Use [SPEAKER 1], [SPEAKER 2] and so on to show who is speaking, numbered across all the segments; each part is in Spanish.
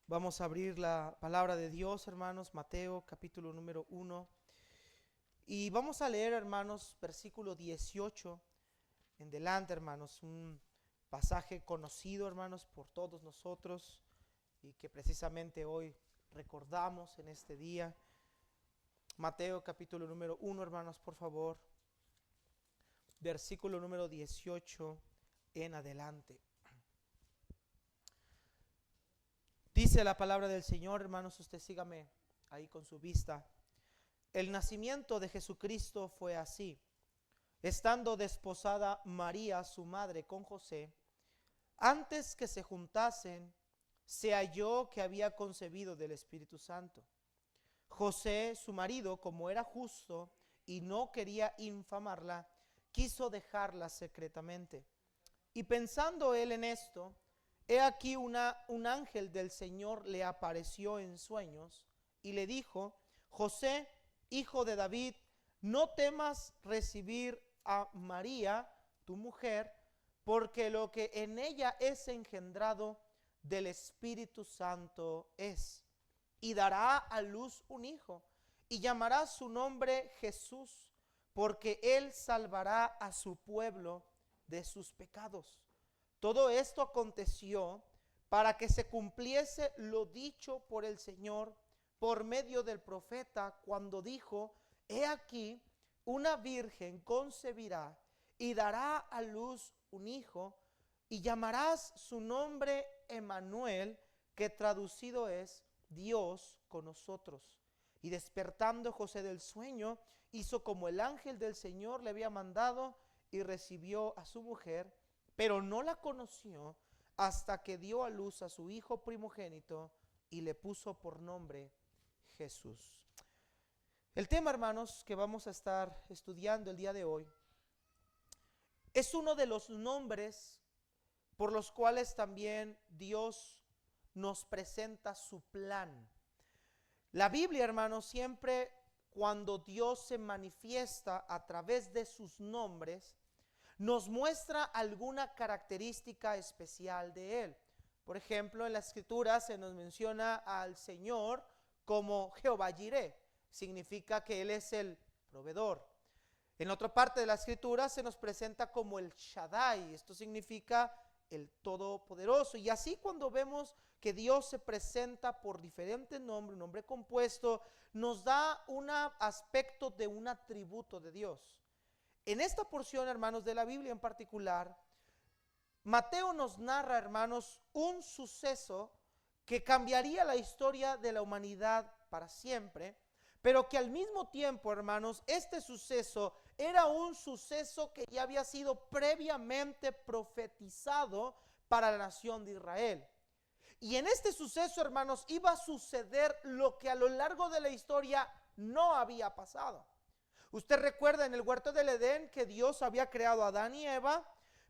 [SPEAKER 1] Vamos a abrir la palabra de Dios, hermanos, Mateo capítulo número 1. Y vamos a leer, hermanos, versículo 18 en delante, hermanos, un pasaje conocido, hermanos, por todos nosotros y que precisamente hoy recordamos en este día. Mateo capítulo número 1, hermanos, por favor, versículo número 18 en adelante. Dice la palabra del Señor, hermanos, usted sígame ahí con su vista. El nacimiento de Jesucristo fue así. Estando desposada María, su madre, con José, antes que se juntasen, se halló que había concebido del Espíritu Santo. José, su marido, como era justo y no quería infamarla, quiso dejarla secretamente. Y pensando él en esto, he aquí un ángel del Señor le apareció en sueños y le dijo: José, hijo de David, no temas recibir a María, tu mujer, porque lo que en ella es engendrado del Espíritu Santo es. Y dará a luz un hijo, y llamará su nombre Jesús, porque él salvará a su pueblo de sus pecados. Todo esto aconteció para que se cumpliese lo dicho por el Señor por medio del profeta, cuando dijo: he aquí, una virgen concebirá y dará a luz un hijo, y llamarás su nombre Emmanuel, que traducido es Dios con nosotros. Y despertando José del sueño, hizo como el ángel del Señor le había mandado, y recibió a su mujer, pero no la conoció hasta que dio a luz a su hijo primogénito y le puso por nombre Jesús. El tema, hermanos, que vamos a estar estudiando el día de hoy es uno de los nombres por los cuales también Dios nos presenta su plan. La Biblia, hermanos, siempre cuando Dios se manifiesta a través de sus nombres, nos muestra alguna característica especial de Él. Por ejemplo, en la Escritura se nos menciona al Señor como Jehová Jireh, significa que Él es el proveedor. En otra parte de la Escritura se nos presenta como el Shaddai, esto significa el Todopoderoso. Y así cuando vemos que Dios se presenta por diferentes nombres, un nombre compuesto, nos da un aspecto de un atributo de Dios. En esta porción, hermanos, de la Biblia en particular, Mateo nos narra, hermanos, un suceso que cambiaría la historia de la humanidad para siempre, pero que al mismo tiempo, hermanos, este suceso era un suceso que ya había sido previamente profetizado para la nación de Israel. Y en este suceso, hermanos, iba a suceder lo que a lo largo de la historia no había pasado. Usted recuerda en el huerto del Edén que Dios había creado a Adán y Eva,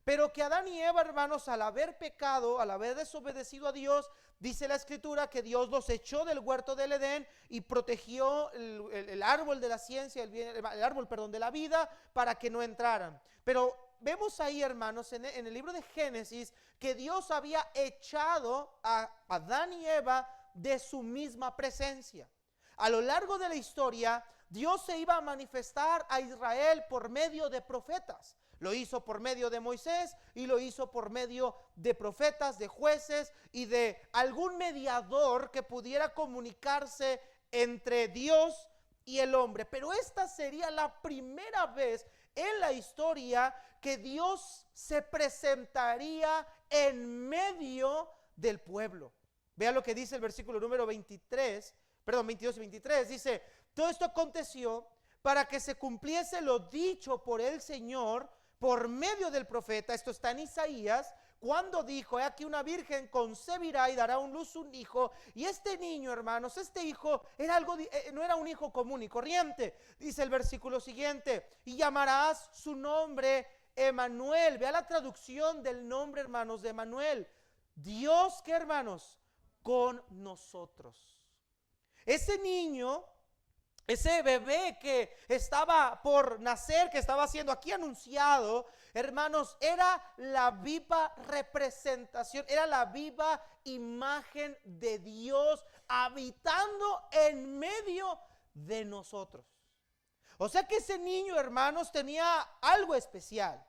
[SPEAKER 1] pero que Adán y Eva, hermanos, al haber pecado, al haber desobedecido a Dios, dice la Escritura que Dios los echó del huerto del Edén y protegió el árbol de la ciencia, el árbol, perdón, de la vida, para que no entraran. Pero vemos ahí, hermanos, en el libro de Génesis, que Dios había echado a Adán y Eva de su misma presencia. A lo largo de la historia, Dios se iba a manifestar a Israel por medio de profetas. Lo hizo por medio de Moisés y lo hizo por medio de profetas, de jueces y de algún mediador que pudiera comunicarse entre Dios y el hombre. Pero esta sería la primera vez en la historia que Dios se presentaría en medio del pueblo. Vea lo que dice el versículo número 22 y 23. Dice: todo esto aconteció para que se cumpliese lo dicho por el Señor por medio del profeta. Esto está en Isaías, cuando dijo: he aquí una virgen concebirá y dará a luz un hijo. Y este niño, hermanos, este hijo era no era un hijo común y corriente. Dice el versículo siguiente: y llamarás su nombre Emmanuel. Vea la traducción del nombre, hermanos, de Emmanuel. Dios, ¿qué, hermanos? Con nosotros. Ese niño ese bebé que estaba por nacer, que estaba siendo aquí anunciado, hermanos, era la viva representación, era la viva imagen de Dios habitando en medio de nosotros. O sea que ese niño, hermanos, tenía algo especial.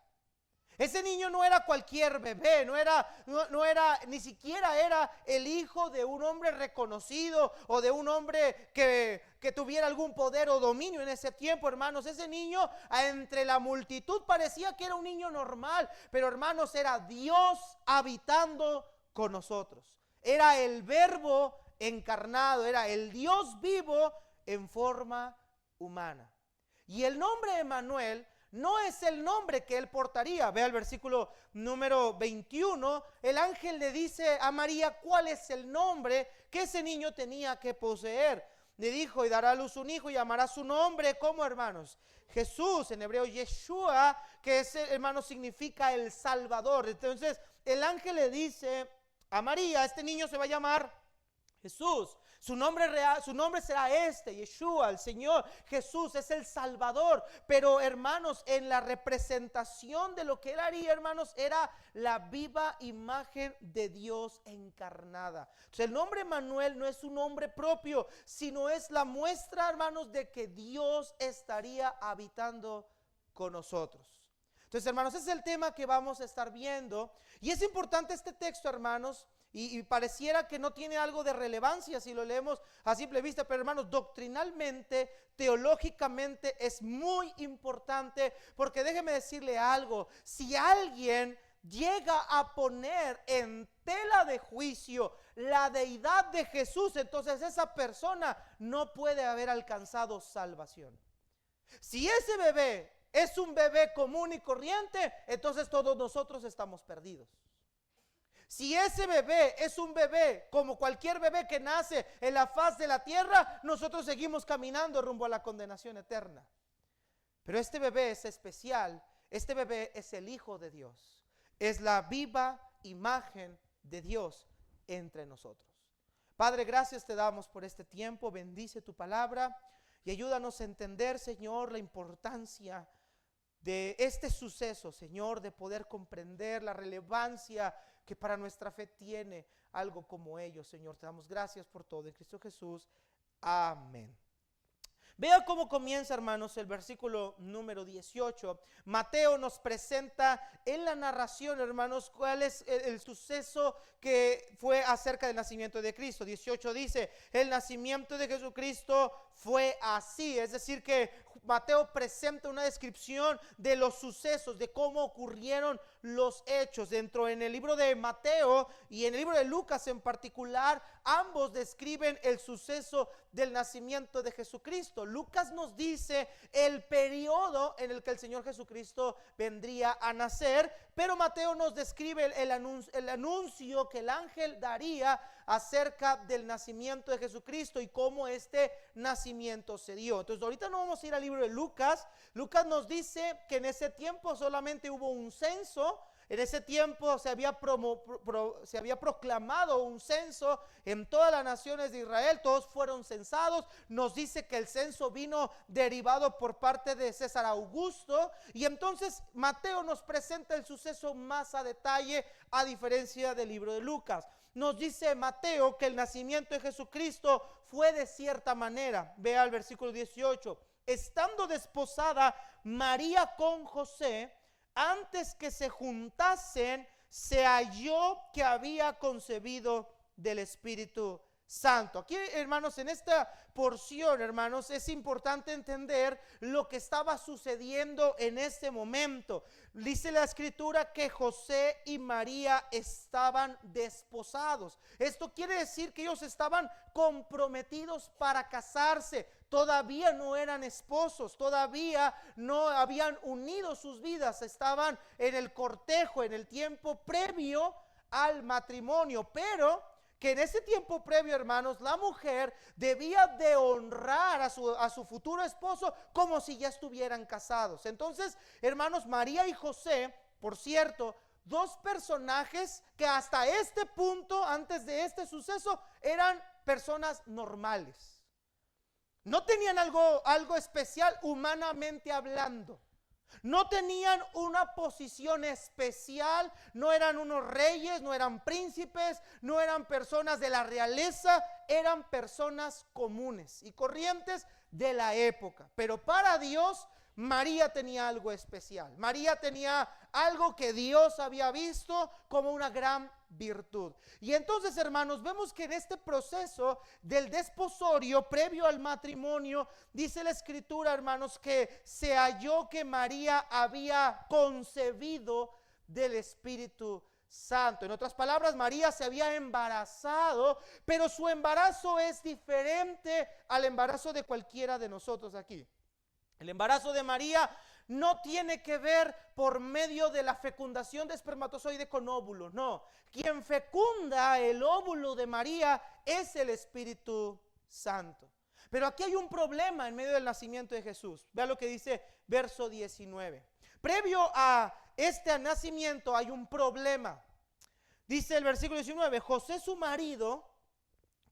[SPEAKER 1] Ese niño no era cualquier bebé, no era, ni siquiera era el hijo de un hombre reconocido o de un hombre que tuviera algún poder o dominio en ese tiempo, hermanos. Ese niño entre la multitud parecía que era un niño normal, pero hermanos, era Dios habitando con nosotros. Era el Verbo encarnado, era el Dios vivo en forma humana. Y el nombre Emmanuel no es el nombre que él portaría. Vea el versículo número 21. El ángel le dice a María cuál es el nombre que ese niño tenía que poseer. Le dijo: y dará a luz un hijo y llamará su nombre, ¿cómo, hermanos? Jesús, en hebreo Yeshua, que ese, hermanos, significa el Salvador. Entonces el ángel le dice a María: este niño se va a llamar Jesús. Su nombre real, su nombre será Yeshua, el Señor. Jesús es el Salvador. Pero, hermanos, en la representación de lo que él haría, hermanos, era la viva imagen de Dios encarnada. Entonces, el nombre Emmanuel no es un nombre propio, sino es la muestra, hermanos, de que Dios estaría habitando con nosotros. Entonces, hermanos, ese es el tema que vamos a estar viendo. Y es importante este texto, hermanos. Y pareciera que no tiene algo de relevancia si lo leemos a simple vista, pero, hermanos, doctrinalmente, teológicamente es muy importante, porque déjeme decirle algo: si alguien llega a poner en tela de juicio la deidad de Jesús, entonces esa persona no puede haber alcanzado salvación. Si ese bebé es un bebé común y corriente, entonces todos nosotros estamos perdidos. Si ese bebé es un bebé como cualquier bebé que nace en la faz de la tierra, nosotros seguimos caminando rumbo a la condenación eterna. Pero este bebé es especial. Este bebé es el Hijo de Dios. Es la viva imagen de Dios entre nosotros. Padre, gracias te damos por este tiempo. Bendice tu palabra y ayúdanos a entender, Señor, la importancia de este suceso, Señor, de poder comprender la relevancia que para nuestra fe tiene algo como ello, Señor. Te damos gracias por todo en Cristo Jesús. Amén. Vea cómo comienza, hermanos, el versículo número 18. Mateo nos presenta en la narración, hermanos, cuál es el suceso que fue acerca del nacimiento de Cristo. 18 dice: el nacimiento de Jesucristo fue así. Es decir, que Mateo presenta una descripción de los sucesos, de cómo ocurrieron los hechos. Dentro en el libro de Mateo y en el libro de Lucas en particular, ambos describen el suceso del nacimiento de Jesucristo. Lucas nos dice el periodo en el que el Señor Jesucristo vendría a nacer, pero Mateo nos describe el anuncio que el ángel daría acerca del nacimiento de Jesucristo y cómo este nacimiento se dio. Entonces ahorita no vamos a ir al libro de Lucas. Lucas nos dice que en ese tiempo solamente hubo un censo. En ese tiempo se había proclamado un censo en todas las naciones de Israel. Todos fueron censados. Nos dice que el censo vino derivado por parte de César Augusto. Y entonces Mateo nos presenta el suceso más a detalle, a diferencia del libro de Lucas. Nos dice Mateo que el nacimiento de Jesucristo fue de cierta manera. Vea el versículo 18. Estando desposada María con José, antes que se juntasen, se halló que había concebido del Espíritu Santo. Aquí, hermanos, en esta porción, hermanos, es importante entender lo que estaba sucediendo en este momento. Dice la escritura que José y María estaban desposados. Esto quiere decir que ellos estaban comprometidos para casarse. Todavía no eran esposos, todavía no habían unido sus vidas, estaban en el cortejo, en el tiempo previo al matrimonio, pero que en ese tiempo previo, hermanos, la mujer debía de honrar a su futuro esposo como si ya estuvieran casados. Entonces, hermanos, María y José, por cierto, dos personajes que hasta este punto, antes de este suceso, eran personas normales. No tenían algo especial humanamente hablando. No tenían una posición especial, no eran unos reyes, no eran príncipes, no eran personas de la realeza, eran personas comunes y corrientes de la época. Pero para Dios, María tenía algo especial. María tenía algo que Dios había visto como una gran virtud. Y entonces, hermanos, vemos que en este proceso del desposorio previo al matrimonio, dice la escritura, hermanos, que se halló que María había concebido del Espíritu Santo. En otras palabras, María se había embarazado, pero su embarazo es diferente al embarazo de cualquiera de nosotros aquí. El embarazo de María no tiene que ver por medio de la fecundación de espermatozoide con óvulo, no. Quien fecunda el óvulo de María es el Espíritu Santo. Pero aquí hay un problema en medio del nacimiento de Jesús. Vea lo que dice verso 19. Previo a este nacimiento hay un problema. Dice el versículo 19, José su marido,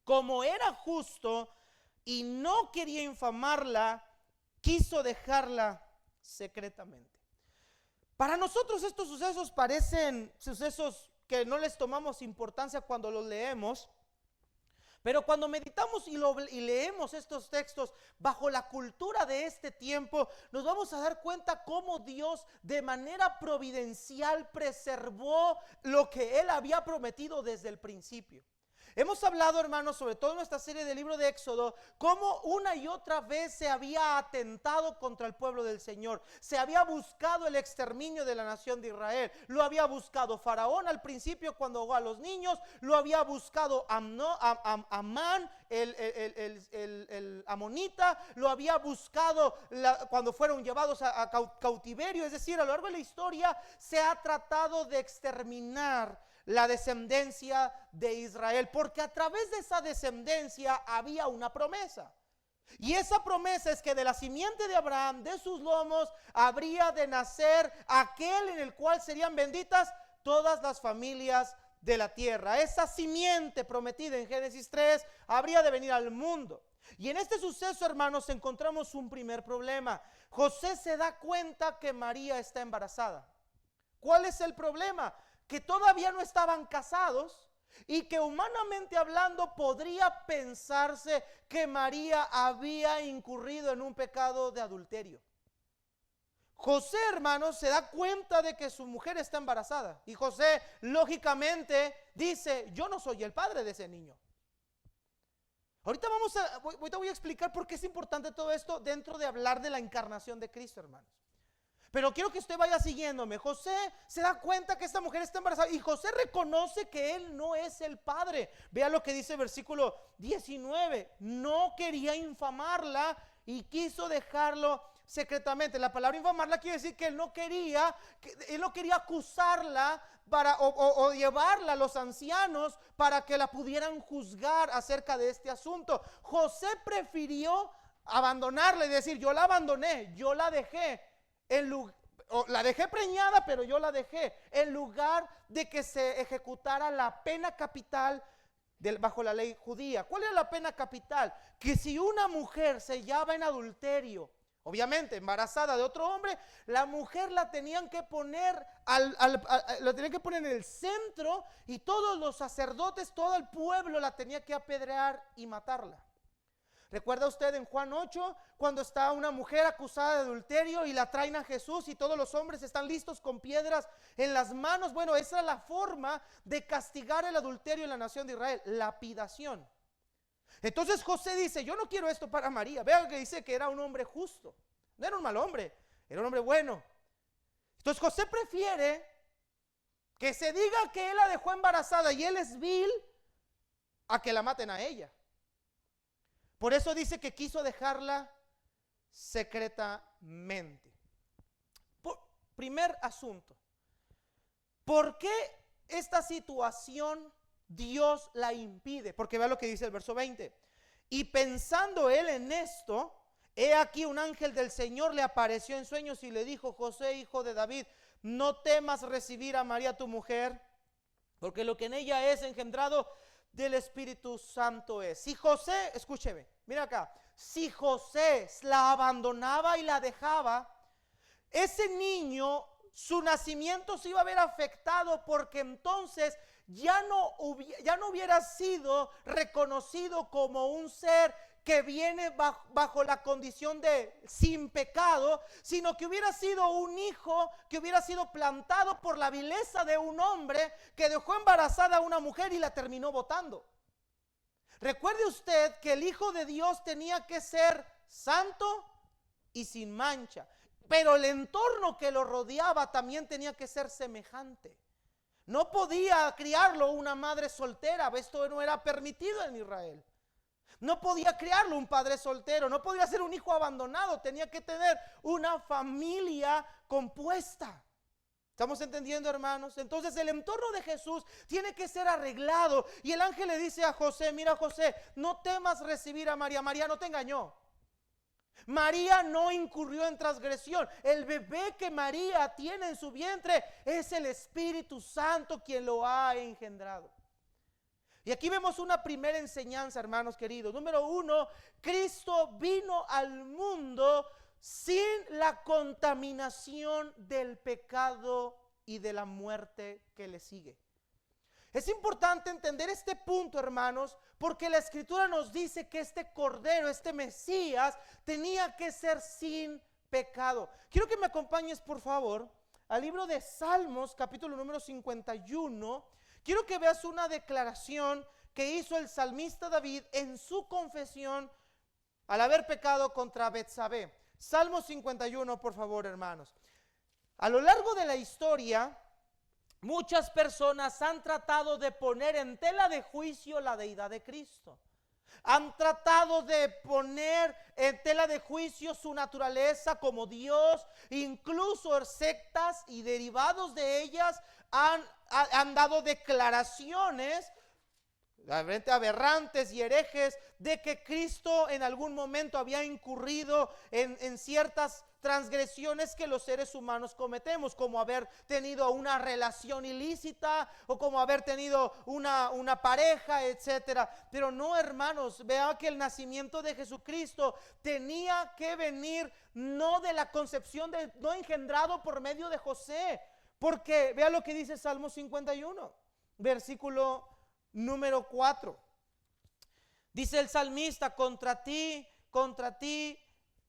[SPEAKER 1] como era justo y no quería infamarla, quiso dejarla secretamente. Para nosotros estos sucesos parecen sucesos que no les tomamos importancia cuando los leemos, pero cuando meditamos y leemos estos textos bajo la cultura de este tiempo, nos vamos a dar cuenta cómo Dios de manera providencial preservó lo que Él había prometido desde el principio. Hemos hablado, hermanos, sobre todo en nuestra serie del libro de Éxodo, cómo una y otra vez se había atentado contra el pueblo del Señor. Se había buscado el exterminio de la nación de Israel. Lo había buscado Faraón al principio cuando ahogó a los niños. Lo había buscado Amán, el amonita. Lo había buscado cuando fueron llevados a cautiverio. Es decir, a lo largo de la historia se ha tratado de exterminar la descendencia de Israel, porque a través de esa descendencia había una promesa. Y esa promesa es que de la simiente de Abraham, de sus lomos, habría de nacer aquel en el cual serían benditas todas las familias de la tierra. Esa simiente prometida en Génesis 3 habría de venir al mundo. Y en este suceso, hermanos, encontramos un primer problema. José se da cuenta que María está embarazada. ¿Cuál es el problema? Que todavía no estaban casados y que humanamente hablando podría pensarse que María había incurrido en un pecado de adulterio. José, hermanos, se da cuenta de que su mujer está embarazada y José lógicamente dice: yo no soy el padre de ese niño. Ahorita voy a explicar por qué es importante todo esto dentro de hablar de la encarnación de Cristo, hermanos. Pero quiero que usted vaya siguiéndome. José se da cuenta que esta mujer está embarazada y José reconoce que él no es el padre. Vea lo que dice el versículo 19. No quería infamarla y quiso dejarlo secretamente. La palabra infamarla quiere decir que él no quería acusarla o llevarla a los ancianos para que la pudieran juzgar acerca de este asunto. José prefirió abandonarla y decir: yo la abandoné, yo la dejé. La dejé preñada, pero yo la dejé, en lugar de que se ejecutara la pena capital bajo la ley judía. ¿Cuál era la pena capital? Que si una mujer se hallaba en adulterio, obviamente embarazada de otro hombre, la mujer la tenían que poner en el centro y todos los sacerdotes, todo el pueblo la tenía que apedrear y matarla. ¿Recuerda usted en Juan 8 cuando está una mujer acusada de adulterio y la traen a Jesús y todos los hombres están listos con piedras en las manos? Bueno, esa es la forma de castigar el adulterio en la nación de Israel, lapidación. Entonces José dice: yo no quiero esto para María. Vean que dice que era un hombre justo, no era un mal hombre, era un hombre bueno. Entonces José prefiere que se diga que él la dejó embarazada y él es vil a que la maten a ella. Por eso dice que quiso dejarla secretamente. Primer asunto: ¿por qué esta situación Dios la impide? Porque vea lo que dice el verso 20. Y pensando él en esto, he aquí un ángel del Señor le apareció en sueños y le dijo: José, hijo de David, no temas recibir a María tu mujer, porque lo que en ella es engendrado del Espíritu Santo es. Si José, escúcheme, mira acá, si José la abandonaba y la dejaba, ese niño, su nacimiento se iba a ver afectado, porque entonces ya no hubiera sido reconocido como un ser que viene bajo la condición de sin pecado, sino que hubiera sido un hijo que hubiera sido plantado por la vileza de un hombre que dejó embarazada a una mujer y la terminó botando. Recuerde usted que el Hijo de Dios tenía que ser santo y sin mancha, pero el entorno que lo rodeaba también tenía que ser semejante. No podía criarlo una madre soltera, esto no era permitido en Israel. No podía criarlo un padre soltero, no podía ser un hijo abandonado, tenía que tener una familia compuesta. ¿Estamos entendiendo, hermanos? Entonces el entorno de Jesús tiene que ser arreglado. Y el ángel le dice a José: mira, José, no temas recibir a María. María no te engañó. María no incurrió en transgresión. El bebé que María tiene en su vientre es el Espíritu Santo quien lo ha engendrado. Y aquí vemos una primera enseñanza, hermanos queridos. Número 1, Cristo vino al mundo sin la contaminación del pecado y de la muerte que le sigue. Es importante entender este punto, hermanos, porque la Escritura nos dice que este Cordero, este Mesías, tenía que ser sin pecado. Quiero que me acompañes, por favor, al libro de Salmos, capítulo número 51. Quiero que veas una declaración que hizo el salmista David en su confesión al haber pecado contra Betsabé. Salmo 51, por favor, hermanos. A lo largo de la historia, muchas personas han tratado de poner en tela de juicio la deidad de Cristo. Han tratado de poner en tela de juicio su naturaleza como Dios. Incluso sectas y derivados de ellas han dado declaraciones aberrantes y herejes de que Cristo en algún momento había incurrido en ciertas transgresiones que los seres humanos cometemos, como haber tenido una relación ilícita o como haber tenido una pareja, etcétera. Pero no, hermanos, vea que el nacimiento de Jesucristo tenía que venir no de la concepción no engendrado por medio de José, porque vea lo que dice Salmo 51, versículo número 4. Dice el salmista: contra ti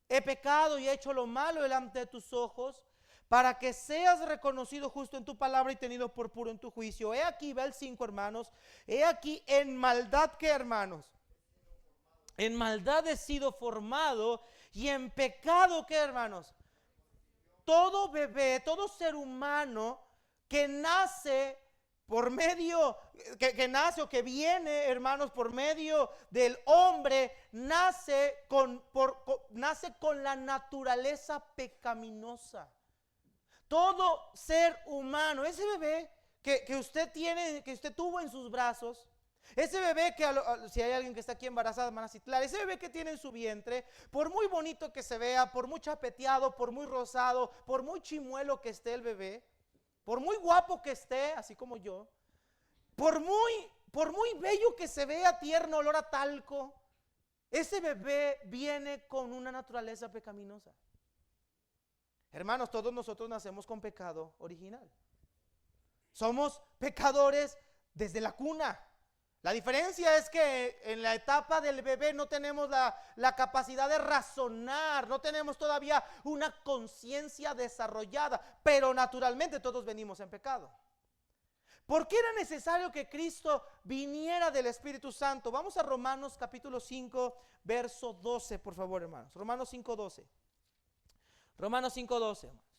[SPEAKER 1] he pecado y he hecho lo malo delante de tus ojos, para que seas reconocido justo en tu palabra y tenido por puro en tu juicio. He aquí, ve el 5, hermanos, he aquí en maldad, ¿qué, hermanos? En maldad he sido formado, y en pecado, ¿qué, hermanos? Todo bebé, todo ser humano que nace por medio, que nace o que viene, hermanos, por medio del hombre, nace con la naturaleza pecaminosa. Todo ser humano, ese bebé que usted tuvo en sus brazos, ese bebé que, si hay alguien que está aquí embarazada, hermana Citlar, ese bebé que tiene en su vientre, por muy bonito que se vea, por muy chapeteado, por muy rosado, por muy chimuelo que esté el bebé, por muy guapo que esté, así como yo, por muy bello que se vea, tierno, olor a talco, ese bebé viene con una naturaleza pecaminosa. Hermanos, todos nosotros nacemos con pecado original. Somos pecadores desde la cuna. La diferencia es que en la etapa del bebé no tenemos la capacidad de razonar, no tenemos todavía una conciencia desarrollada, pero naturalmente todos venimos en pecado. ¿Por qué era necesario que Cristo viniera del Espíritu Santo? Vamos a Romanos capítulo 5, verso 12, por favor, hermanos. Romanos 5, 12. Romanos 5, 12, hermanos.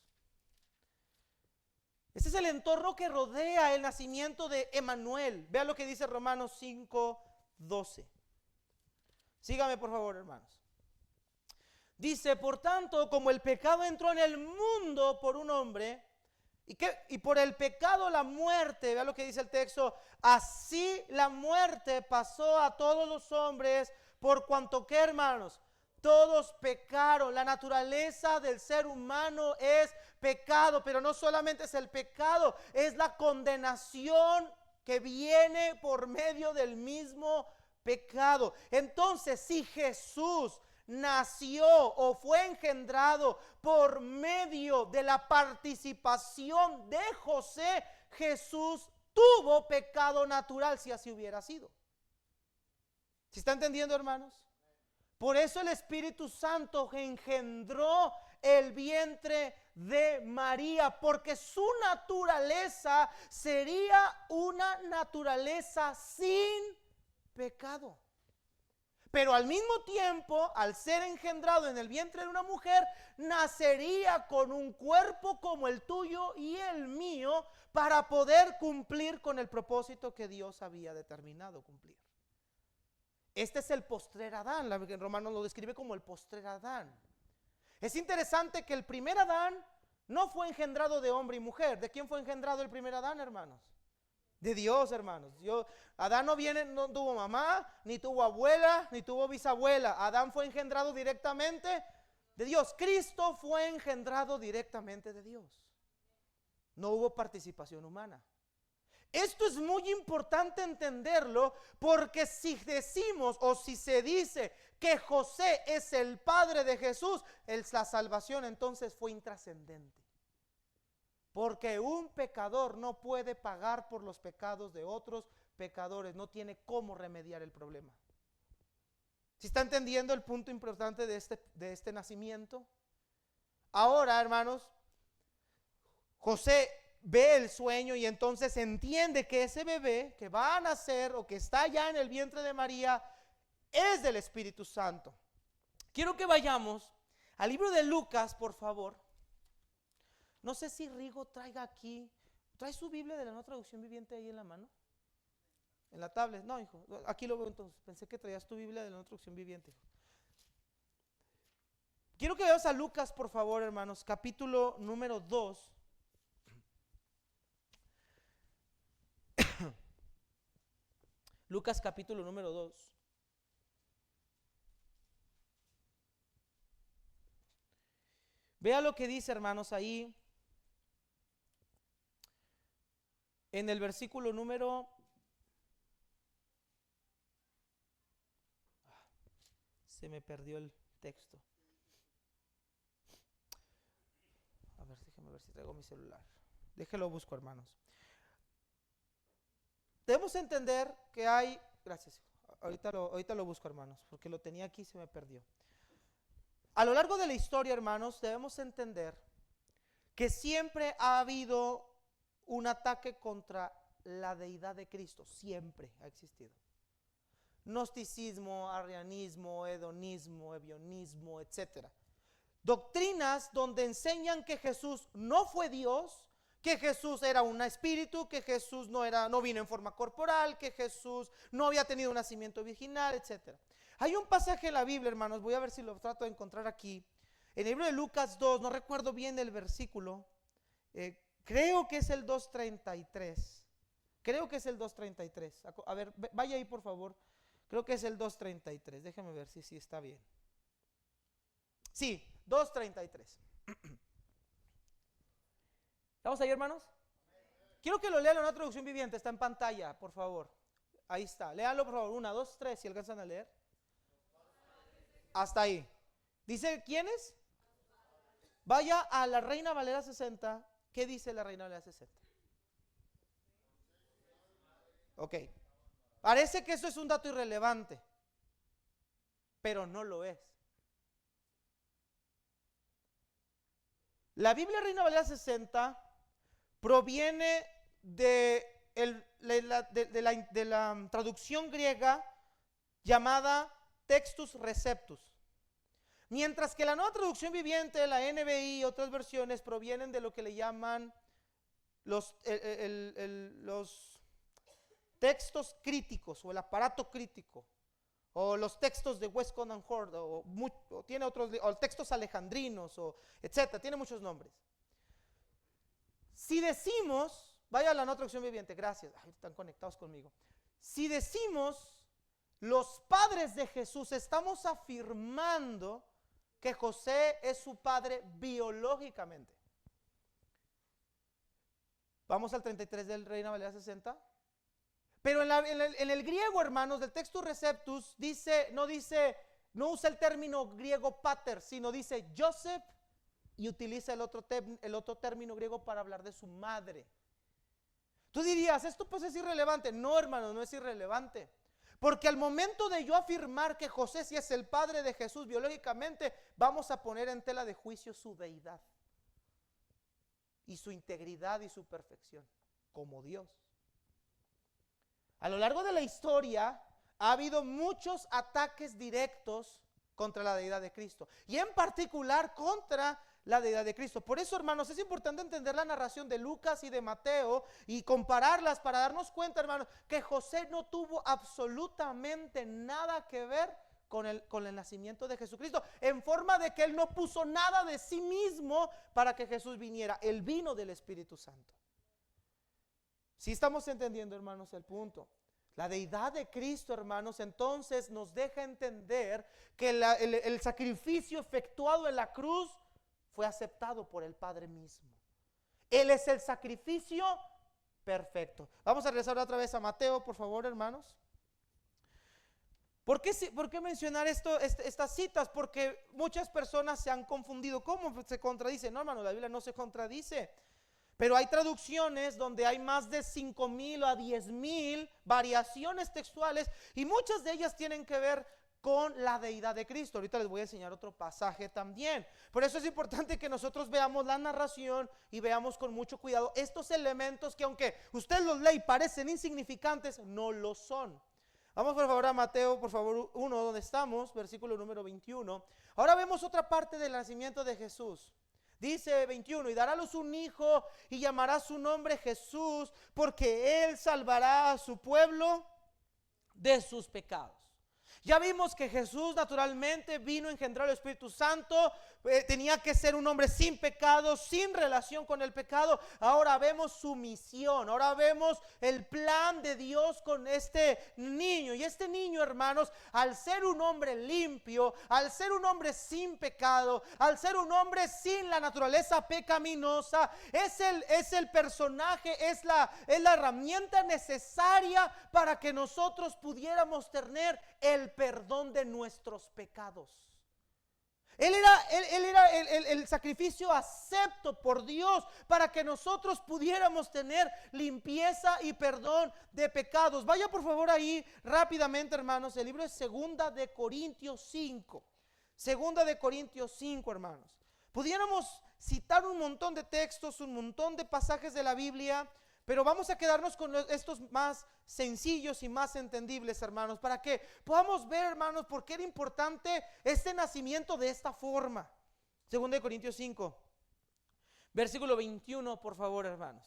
[SPEAKER 1] Este es el entorno que rodea el nacimiento de Emanuel. Vean lo que dice Romanos 5, 12. Sígame, por favor, hermanos. Dice: por tanto, como el pecado entró en el mundo por un hombre, y por el pecado la muerte, vean lo que dice el texto, así la muerte pasó a todos los hombres, por cuanto que, hermanos, todos pecaron. La naturaleza del ser humano es pecado, pero no solamente es el pecado, es la condenación que viene por medio del mismo pecado. Entonces, si Jesús nació o fue engendrado por medio de la participación de José, Jesús tuvo pecado natural si así hubiera sido. ¿Sí está entendiendo, hermanos? Por eso el Espíritu Santo engendró el vientre de María, porque su naturaleza sería una naturaleza sin pecado. Pero al mismo tiempo, al ser engendrado en el vientre de una mujer, nacería con un cuerpo como el tuyo y el mío para poder cumplir con el propósito que Dios había determinado cumplir. Este es el postrer Adán. En Romanos lo describe como el postrer Adán. Es interesante que el primer Adán no fue engendrado de hombre y mujer. ¿De quién fue engendrado el primer Adán, hermanos? De Dios, hermanos. Adán no tuvo mamá, ni tuvo abuela, ni tuvo bisabuela. Adán fue engendrado directamente de Dios. Cristo fue engendrado directamente de Dios. No hubo participación humana. Esto es muy importante entenderlo, porque si decimos o si se dice que José es el padre de Jesús, la salvación entonces fue intrascendente. Porque un pecador no puede pagar por los pecados de otros pecadores, no tiene cómo remediar el problema. ¿Sí está entendiendo el punto importante de este nacimiento? Ahora, hermanos, José ve el sueño y entonces entiende que ese bebé que va a nacer o que está ya en el vientre de María es del Espíritu Santo. Quiero que vayamos al libro de Lucas, por favor. No sé si Rigo traiga aquí, ¿trae su Biblia de la Nueva Traducción Viviente ahí en la mano? ¿En la tablet? No, hijo, aquí lo veo entonces. Pensé que traías tu Biblia de la Nueva Traducción Viviente. Quiero que veas a Lucas, por favor, hermanos, capítulo número 2. Lucas capítulo número 2. Vea lo que dice, hermanos, ahí en el versículo número... Se me perdió el texto. A ver, déjame ver si traigo mi celular. Déjelo busco, hermanos. Debemos entender que hay... Gracias. Ahorita lo busco, hermanos, porque lo tenía aquí y se me perdió. A lo largo de la historia, hermanos, debemos entender que siempre ha habido un ataque contra la deidad de Cristo. Siempre ha existido. Gnosticismo, arrianismo, hedonismo, evionismo, etc. Doctrinas donde enseñan que Jesús no fue Dios, que Jesús era un espíritu, que Jesús no vino en forma corporal, que Jesús no había tenido un nacimiento virginal, etc. Hay un pasaje en la Biblia, hermanos, voy a ver si lo trato de encontrar aquí, en el libro de Lucas 2, no recuerdo bien el versículo, creo que es el 2:33, creo que es el 2:33, a ver, vaya ahí por favor, creo que es el 2:33, déjame ver si está bien. Sí, 2:33. ¿Estamos ahí, hermanos? Quiero que lo lean en una traducción viviente, está en pantalla, por favor. Ahí está, léanlo por favor, 1, 2, 3, si alcanzan a leer. Hasta ahí. ¿Dice quiénes? Vaya a la Reina Valera 60. ¿Qué dice la Reina Valera 60? Ok. Parece que eso es un dato irrelevante, pero no lo es. La Biblia Reina Valera 60 proviene de la traducción griega llamada Textus Receptus, mientras que la nueva traducción viviente, la NBI y otras versiones provienen de lo que le llaman los textos críticos o el aparato crítico, o los textos de West Conan Horde, o tiene otros, o textos alejandrinos, o etcétera, tiene muchos nombres. Si decimos, vaya a la nueva traducción viviente, gracias, están conectados conmigo. Si decimos los padres de Jesús, estamos afirmando que José es su padre biológicamente. Vamos al 33 del Reina Valera 60. Pero en el griego, hermanos, del Textus Receptus no dice no usa el término griego pater, sino dice Joseph y utiliza el otro término griego para hablar de su madre. Tú dirías, esto pues es irrelevante. No, hermano, no es irrelevante. Porque al momento de yo afirmar que José sí es el padre de Jesús biológicamente, vamos a poner en tela de juicio su deidad y su integridad y su perfección como Dios. A lo largo de la historia ha habido muchos ataques directos contra la deidad de Cristo y en particular contra la deidad de Cristo. Por eso, hermanos, es importante entender la narración de Lucas y de Mateo y compararlas para darnos cuenta, hermanos, que José no tuvo absolutamente nada que ver con el nacimiento de Jesucristo, en forma de que él no puso nada de sí mismo para que Jesús viniera. Él vino del Espíritu Santo. Si estamos entendiendo, hermanos, el punto. La deidad de Cristo, hermanos, entonces nos deja entender que el sacrificio efectuado en la cruz fue aceptado por el Padre mismo. Él es el sacrificio perfecto. Vamos a regresar otra vez a Mateo, por favor, hermanos. ¿Por qué mencionar estas citas? Porque muchas personas se han confundido. ¿Cómo se contradice? No, hermano, la Biblia no se contradice. Pero hay traducciones donde hay más de 5,000 a 10,000 variaciones textuales y muchas de ellas tienen que ver con la deidad de Cristo. Ahorita les voy a enseñar otro pasaje también. Por eso es importante que nosotros veamos la narración y veamos con mucho cuidado estos elementos que, aunque usted los lee y parecen insignificantes, no lo son. Vamos por favor a Mateo, por favor, 1, donde estamos, versículo número 21. Ahora vemos otra parte del nacimiento de Jesús. Dice 21, y dará a luz un hijo y llamará su nombre Jesús, porque él salvará a su pueblo de sus pecados. Ya vimos que Jesús naturalmente vino a engendrar el Espíritu Santo, tenía que ser un hombre sin pecado, sin relación con el pecado. Ahora vemos su misión, ahora vemos el plan de Dios con este niño. Y este niño, hermanos, al ser un hombre limpio, al ser un hombre sin pecado, al ser un hombre sin la naturaleza pecaminosa, es el personaje, es la herramienta necesaria para que nosotros pudiéramos tener el perdón de nuestros pecados. Él era el sacrificio acepto por Dios para que nosotros pudiéramos tener limpieza y perdón de pecados. Vaya por favor ahí rápidamente, hermanos, el libro es Segunda de Corintios 5. Segunda de Corintios 5, hermanos. Pudiéramos citar un montón de textos, un montón de pasajes de la Biblia, pero vamos a quedarnos con estos más sencillos y más entendibles, hermanos, para que podamos ver, hermanos, por qué era importante este nacimiento de esta forma. 2 Corintios 5, versículo 21, por favor, hermanos.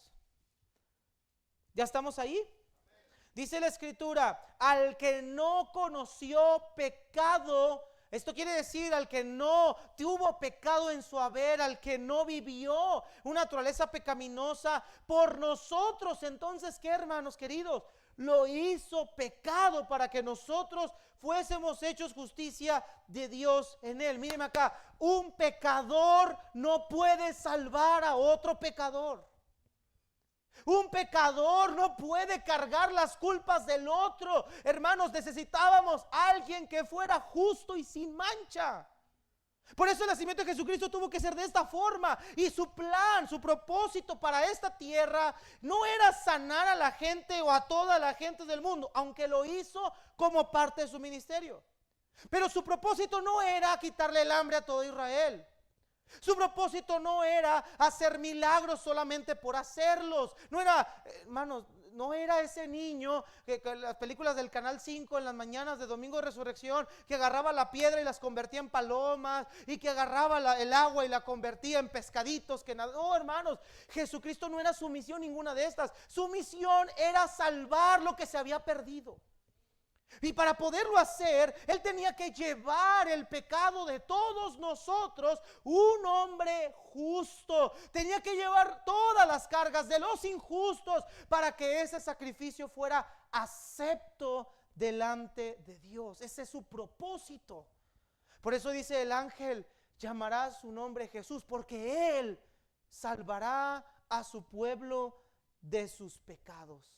[SPEAKER 1] ¿Ya estamos ahí? Dice la Escritura, al que no conoció pecado. Esto quiere decir al que no tuvo pecado en su haber, al que no vivió una naturaleza pecaminosa por nosotros. Entonces, ¿qué, hermanos queridos? Lo hizo pecado para que nosotros fuésemos hechos justicia de Dios en él. Mírenme acá, un pecador no puede salvar a otro pecador. Un pecador no puede cargar las culpas del otro. Hermanos, necesitábamos a alguien que fuera justo y sin mancha. Por eso el nacimiento de Jesucristo tuvo que ser de esta forma. Y su plan, su propósito para esta tierra no era sanar a la gente o a toda la gente del mundo, aunque lo hizo como parte de su ministerio. Pero su propósito no era quitarle el hambre a todo Israel. Su propósito no era hacer milagros solamente por hacerlos. No era, hermanos, no era ese niño que en las películas del Canal 5 en las mañanas de Domingo de Resurrección, que agarraba la piedra y las convertía en palomas, y que agarraba el agua y la convertía en pescaditos. No, hermanos, Jesucristo no era su misión ninguna de estas. Su misión era salvar lo que se había perdido. Y para poderlo hacer, Él tenía que llevar el pecado de todos nosotros. Un hombre justo tenía que llevar todas las cargas de los injustos para que ese sacrificio fuera acepto delante de Dios. Ese es su propósito. Por eso dice el ángel, llamará su nombre Jesús, porque Él salvará a su pueblo de sus pecados.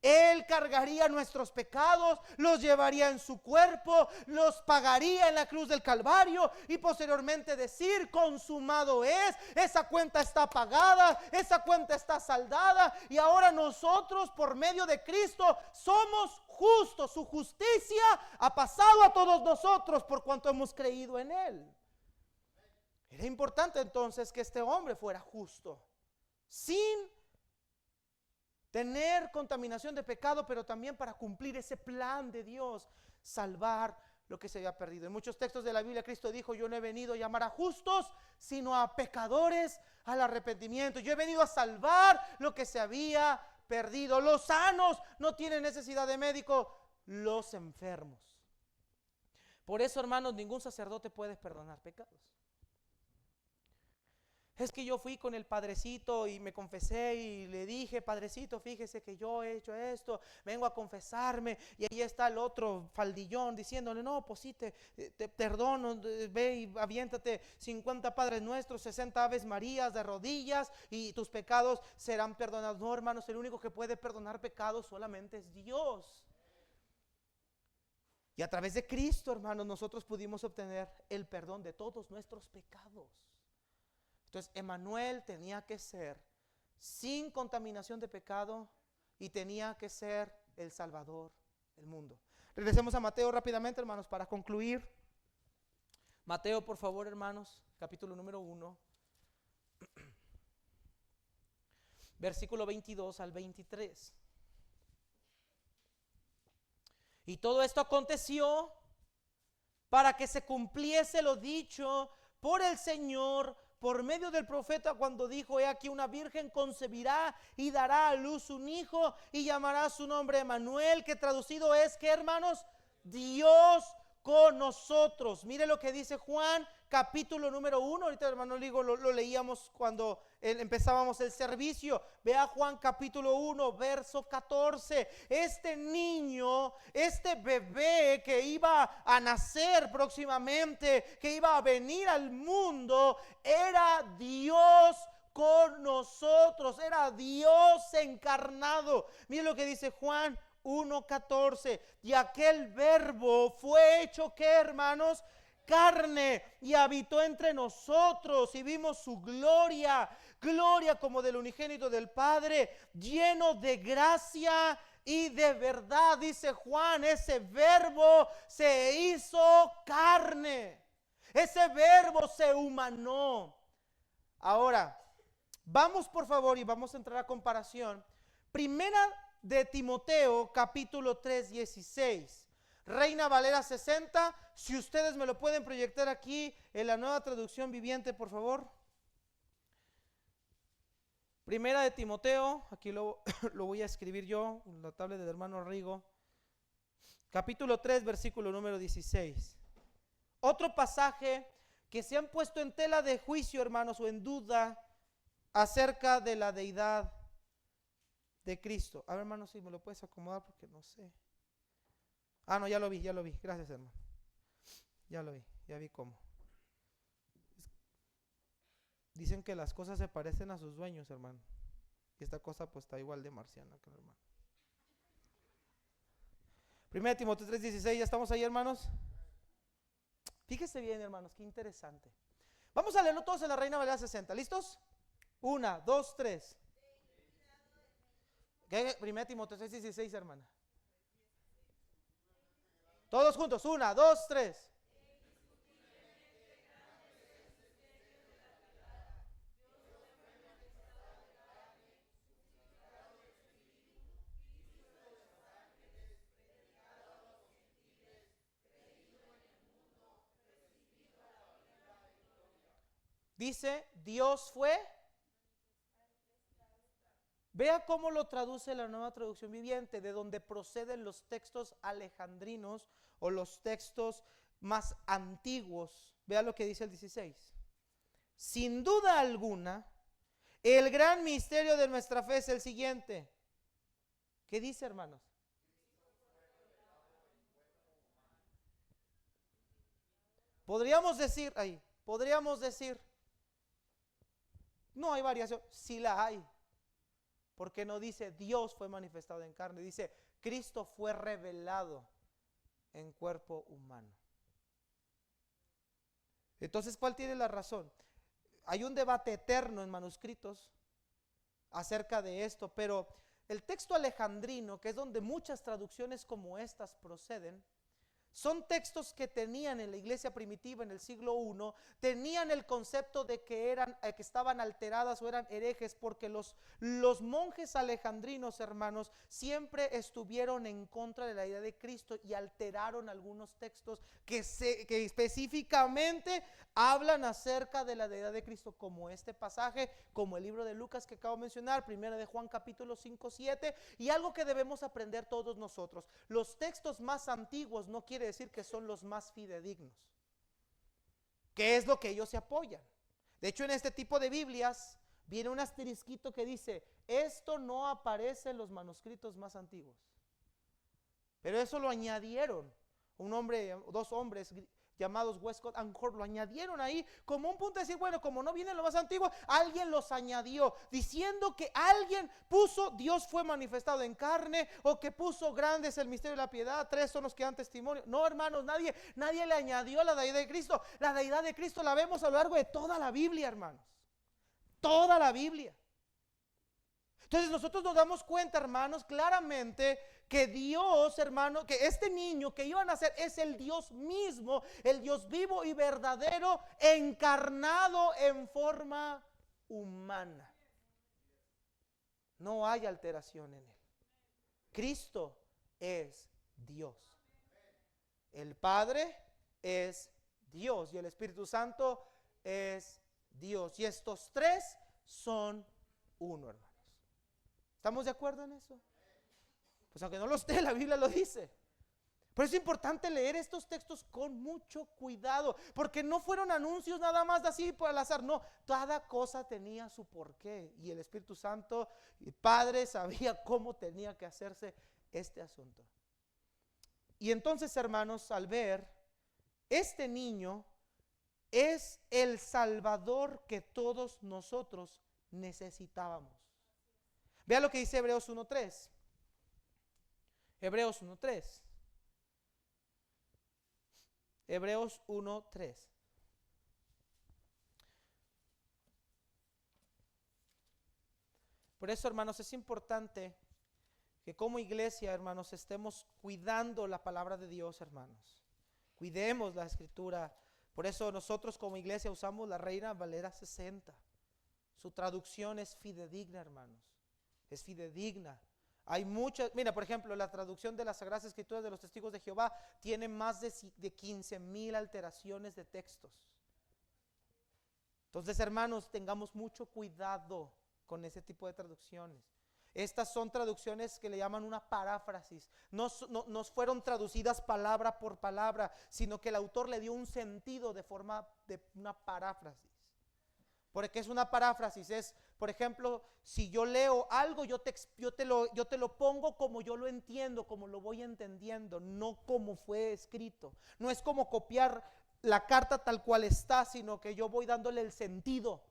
[SPEAKER 1] Él cargaría nuestros pecados, los llevaría en su cuerpo, los pagaría en la cruz del Calvario y posteriormente decir: consumado es. Esa cuenta está pagada, esa cuenta está saldada, y ahora nosotros, por medio de Cristo, somos justos. Su justicia ha pasado a todos nosotros por cuanto hemos creído en Él. Era importante entonces que este hombre fuera justo, sin tener contaminación de pecado, pero también para cumplir ese plan de Dios, salvar lo que se había perdido. En muchos textos de la Biblia Cristo dijo: yo no he venido a llamar a justos, sino a pecadores al arrepentimiento. Yo he venido a salvar lo que se había perdido. Los sanos no tienen necesidad de médico, los enfermos. Por eso, hermanos, ningún sacerdote puede perdonar pecados. Es que yo fui con el padrecito y me confesé y le dije: padrecito, fíjese que yo he hecho esto, vengo a confesarme. Y ahí está el otro faldillón diciéndole: no, pues sí, te perdono, ve y aviéntate 50 Padres Nuestros, 60 Aves Marías de rodillas y tus pecados serán perdonados. No, hermanos, el único que puede perdonar pecados solamente es Dios. Y a través de Cristo, hermanos, nosotros pudimos obtener el perdón de todos nuestros pecados. Entonces, Emmanuel tenía que ser sin contaminación de pecado y tenía que ser el Salvador del mundo. Regresemos a Mateo rápidamente, hermanos, para concluir. Mateo, por favor, hermanos, capítulo número 1, versículo 22 al 23. Y todo esto aconteció para que se cumpliese lo dicho por el Señor por medio del profeta, cuando dijo: he aquí, una virgen concebirá y dará a luz un hijo y llamará su nombre Emmanuel, que traducido es, ¿qué, hermanos? Dios con nosotros. Mire lo que dice Juan capítulo número 1. Ahorita, hermano, lo leíamos cuando empezábamos el servicio. Vea Juan capítulo 1 verso 14. Este niño, este bebé que iba a nacer próximamente, que iba a venir al mundo, era Dios con nosotros, era Dios encarnado. Mire lo que dice Juan 1:14. Y aquel verbo fue hecho, ¿qué, hermanos? Carne, y habitó entre nosotros, y vimos su gloria, gloria como del unigénito del Padre, lleno de gracia y de verdad. Dice Juan: ese verbo se hizo carne, ese verbo se humanó. Ahora, vamos por favor y vamos a entrar a comparación. Primera de Timoteo capítulo 3, 16. Reina Valera 60. Si ustedes me lo pueden proyectar aquí en la Nueva Traducción Viviente, por favor. Primera de Timoteo, aquí lo voy a escribir yo, en la tablet del hermano Rigo. Capítulo 3, versículo número 16. Otro pasaje que se han puesto en tela de juicio, hermanos, o en duda acerca de la deidad de Cristo. A ver, hermano, si me lo puedes acomodar porque no sé. Ah, no, ya lo vi. Gracias, hermano. Ya vi cómo. Dicen que las cosas se parecen a sus dueños, hermano. Y esta cosa pues está igual de marciana que el hermano. 1 Timoteo 3:16, ¿ya estamos ahí, hermanos? Fíjese bien, hermanos, qué interesante. Vamos a leerlo todos en la Reina Valera 60. ¿Listos? 1, 2, 3. 1 Timoteo 3:16, hermana. Todos juntos, 1, 2, 3. Dice: Dios fue. Vea cómo lo traduce la Nueva Traducción Viviente, de donde proceden los textos alejandrinos o los textos más antiguos. Vea lo que dice el 16. Sin duda alguna, el gran misterio de nuestra fe es el siguiente. ¿Qué dice, hermanos? Podríamos decir, no hay variación, sí la hay. Porque no dice Dios fue manifestado en carne, dice Cristo fue revelado en cuerpo humano. Entonces, ¿cuál tiene la razón? Hay un debate eterno en manuscritos acerca de esto, pero el texto alejandrino, que es donde muchas traducciones como estas proceden, son textos que tenían en la iglesia primitiva en el siglo I, tenían el concepto de que que estaban alteradas o eran herejes, porque los monjes alejandrinos, hermanos, siempre estuvieron en contra de la idea de Cristo y alteraron algunos textos que específicamente hablan acerca de la deidad de Cristo, como este pasaje, como el libro de Lucas que acabo de mencionar, primera de Juan capítulo 5, 7, y algo que debemos aprender todos nosotros: los textos más antiguos no quiere decir que son los más fidedignos, que es lo que ellos se apoyan. De hecho, en este tipo de Biblias viene un asterisquito que dice: esto no aparece en los manuscritos más antiguos. Pero eso lo añadieron dos hombres llamados Westcott and Hort, lo añadieron ahí como un punto de decir, bueno, como no viene lo más antiguo, alguien los añadió, diciendo que alguien puso Dios fue manifestado en carne, o que puso grande es el misterio de la piedad, 3 son los que dan testimonio. No, hermanos, nadie le añadió la deidad de Cristo. La deidad de Cristo la vemos a lo largo de toda la Biblia, hermanos, toda la Biblia. Entonces nosotros nos damos cuenta, hermanos, claramente que Dios, hermano, que este niño que iban a nacer es el Dios mismo, el Dios vivo y verdadero, encarnado en forma humana. No hay alteración en él. Cristo es Dios. El Padre es Dios y el Espíritu Santo es Dios. Y estos tres son uno, hermanos. ¿Estamos de acuerdo en eso? Pues aunque no lo esté, la Biblia lo dice. Pero es importante leer estos textos con mucho cuidado, porque no fueron anuncios nada más de así por al azar. No, cada cosa tenía su porqué, y el Espíritu Santo, el Padre, sabía cómo tenía que hacerse este asunto. Y entonces, hermanos, al ver, este niño es el Salvador que todos nosotros necesitábamos. Vea lo que dice Hebreos 1:3. Hebreos 1:3. Hebreos 1:3. Por eso, hermanos, es importante que como iglesia, hermanos, estemos cuidando la palabra de Dios, hermanos. Cuidemos la escritura. Por eso nosotros como iglesia usamos la Reina Valera 60. Su traducción es fidedigna, hermanos. Es fidedigna. Hay muchas, mira, por ejemplo, la traducción de las Sagradas Escrituras de los Testigos de Jehová tiene más de 15,000 alteraciones de textos. Entonces, hermanos, tengamos mucho cuidado con ese tipo de traducciones. Estas son traducciones que le llaman una paráfrasis. No fueron traducidas palabra por palabra, sino que el autor le dio un sentido de forma de una paráfrasis. Porque es una paráfrasis, es, por ejemplo, si yo leo algo, yo te lo pongo como yo lo entiendo, como lo voy entendiendo, no como fue escrito. No es como copiar la carta tal cual está, sino que yo voy dándole el sentido.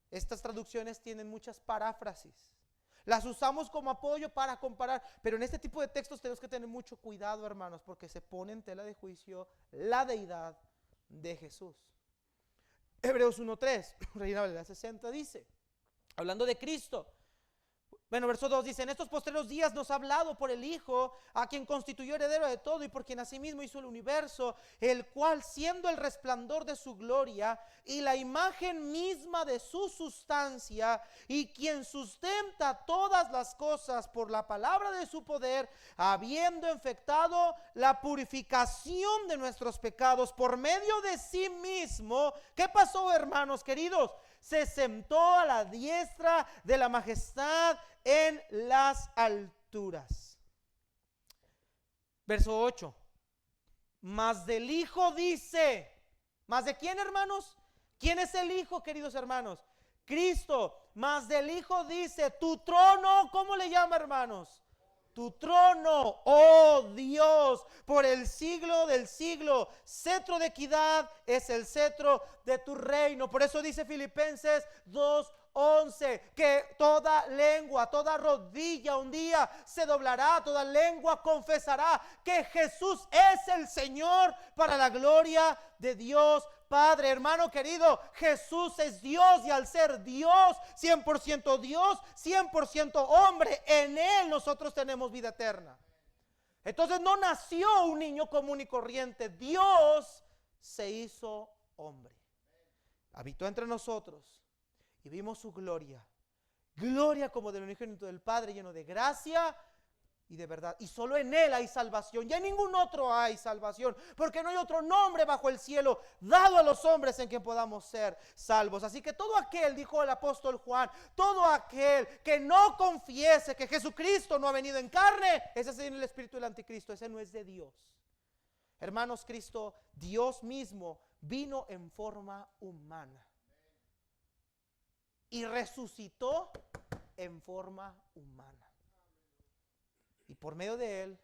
[SPEAKER 1] Estas traducciones tienen muchas paráfrasis. Las usamos como apoyo para comparar, pero en este tipo de textos tenemos que tener mucho cuidado, hermanos, porque se pone en tela de juicio la deidad de Jesús. Hebreos 1:3, Reina Valera 60 dice, hablando de Cristo, bueno, verso 2 dice: en estos postreros días nos ha hablado por el Hijo, a quien constituyó heredero de todo y por quien asimismo hizo el universo, el cual, siendo el resplandor de su gloria y la imagen misma de su sustancia, y quien sustenta todas las cosas por la palabra de su poder, habiendo efectuado la purificación de nuestros pecados por medio de sí mismo. ¿Qué pasó, hermanos queridos? Se sentó a la diestra de la majestad en las alturas. Verso 8. Mas del Hijo dice, ¿mas de quién, hermanos? ¿Quién es el Hijo, queridos hermanos? Cristo. Mas del Hijo dice, tu trono, ¿cómo le llama, hermanos? Tu trono, oh Dios, por el siglo del siglo. Cetro de equidad es el cetro de tu reino. Por eso dice Filipenses 2, 11, que toda lengua, toda rodilla un día se doblará, toda lengua confesará que Jesús es el Señor, para la gloria de Dios Padre. Hermano querido, Jesús es Dios, y al ser Dios, 100% Dios, 100% hombre, en Él nosotros tenemos vida eterna. Entonces no nació un niño común y corriente, Dios se hizo hombre, habitó entre nosotros y vimos su gloria, gloria como del unigénito del Padre, lleno de gracia y de verdad. Y solo en Él hay salvación, y en ningún otro hay salvación, porque no hay otro nombre bajo el cielo dado a los hombres en quien podamos ser salvos. Así que todo aquel, dijo el apóstol Juan, todo aquel que no confiese que Jesucristo no ha venido en carne, ese es el espíritu del anticristo, ese no es de Dios. Hermanos, Cristo, Dios mismo, vino en forma humana y resucitó en forma humana. Y por medio de Él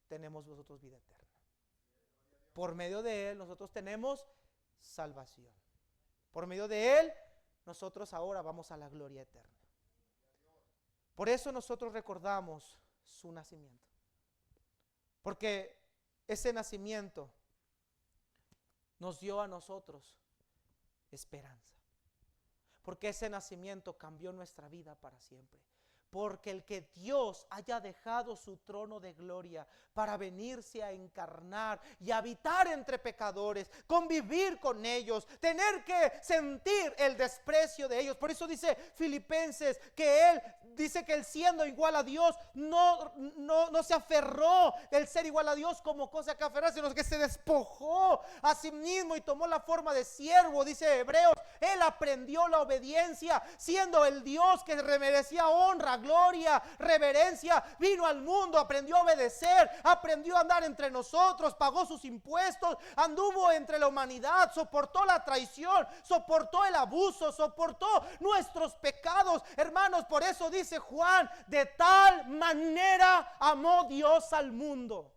[SPEAKER 1] tenemos nosotros vida eterna. Por medio de Él nosotros tenemos salvación. Por medio de Él nosotros ahora vamos a la gloria eterna. Por eso nosotros recordamos su nacimiento. Porque ese nacimiento nos dio a nosotros esperanza. Porque ese nacimiento cambió nuestra vida para siempre. Porque el que Dios haya dejado su trono de gloria para venirse a encarnar y habitar entre pecadores, convivir con ellos, tener que sentir el desprecio de ellos. Por eso dice Filipenses que Él dice que Él, siendo igual a Dios, no se aferró el ser igual a Dios como cosa que aferrar, sino que se despojó a sí mismo y tomó la forma de siervo. Dice Hebreos, Él aprendió la obediencia, siendo el Dios que merecía honra, gloria, reverencia, vino al mundo, aprendió a obedecer, aprendió a andar entre nosotros, pagó sus impuestos, anduvo entre la humanidad, soportó la traición, soportó el abuso, soportó nuestros pecados. Hermanos, por eso dice Juan, de tal manera amó Dios al mundo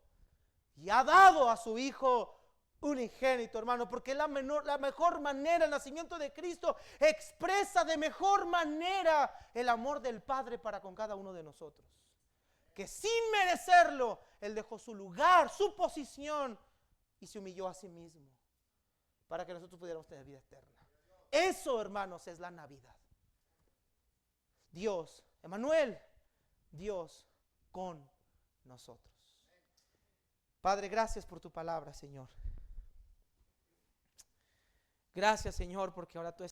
[SPEAKER 1] y ha dado a su Hijo unigénito, hermano, porque la mejor manera, el nacimiento de Cristo expresa de mejor manera el amor del Padre para con cada uno de nosotros, que sin merecerlo Él dejó su lugar, su posición, y se humilló a sí mismo para que nosotros pudiéramos tener vida eterna. Eso, hermanos, es la Navidad. Dios, Emmanuel, Dios con nosotros. Padre, gracias por tu palabra, Señor. Gracias, Señor, porque ahora tú